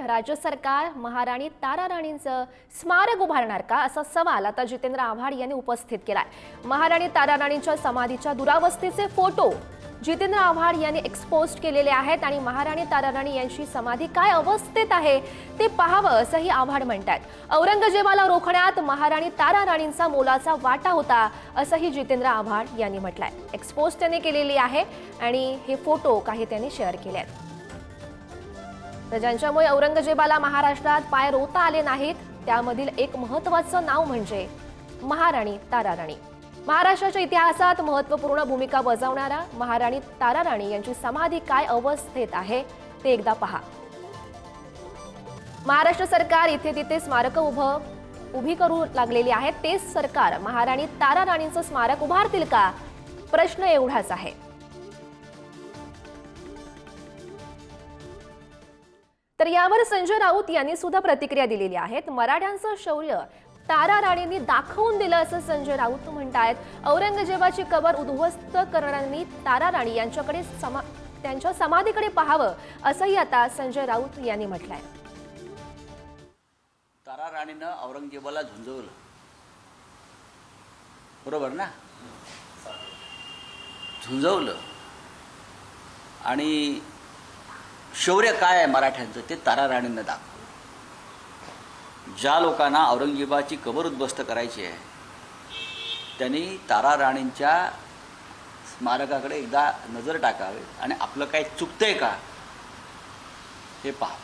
राज्य सरकार महाराणी तारा राणींचं स्मारक उभारणार का, असा सवाल आता जितेंद्र आव्हाड यांनी उपस्थित केलाय। महाराणी तारा राणींच्या समाधीच्या दुरावस्थेचे फोटो जितेंद्र आव्हाड यांनी एक्सपोज केलेले आहेत आणि महाराणी तारा राणी यांची समाधी काय अवस्थेत आहे ते पाहावं असंही आव्हाड म्हणतात। औरंगजेबाला रोखण्यात महाराणी तारा राणींचा मोलाचा वाटा होता असंही जितेंद्र आव्हाड यांनी म्हटलंय। एक्सपोज त्यांनी केलेली आहे आणि हे फोटो काही त्यांनी शेअर केले आहेत। तर ज्यांच्यामुळे औरंगजेबाला महाराष्ट्रात पाय रोवता आले नाहीत त्यामधील एक महत्त्वाचं नाव म्हणजे महाराणी तारा राणी। महाराष्ट्राच्या इतिहासात महत्त्वपूर्ण भूमिका बजावणारा महाराणी तारा राणी यांची समाधी काय अवस्थेत आहे ते एकदा पहा। महाराष्ट्र सरकार इथे तिथे स्मारक उभी करू लागलेली आहेत। तेच सरकार महाराणी तारा राणींचं स्मारक उभारतील का, प्रश्न एवढाच आहे। तर यावर संजय राऊत यांनी सुद्धा प्रतिक्रिया दिलेली आहे। मराठ्यांचं शौर्य तारा राणींनी दाखवून दिलं असं संजय राऊत म्हणतात। औरंगजेबाची कबर उद्ध्वस्त करणाऱ्यांनी तारा राणी यांच्याकडे त्यांच्या समाधीकडे पाहावं असंही आता संजय राऊत यांनी म्हटलंय। तारा राणीनं औरंगजेबाला झुंजवलं, बरोबर ना, झुंजवलं आणि शौर्य काय आहे मराठ्यांचं ते तारा राणीनं दाखवलं। ज्या लोकांना औरंगजेबाची कबर उद्ध्वस्त करायची आहे त्यांनी तारा राणींच्या स्मारकाकडे एकदा नजर टाकावी आणि आपलं काय चुकतंय का हे पहा।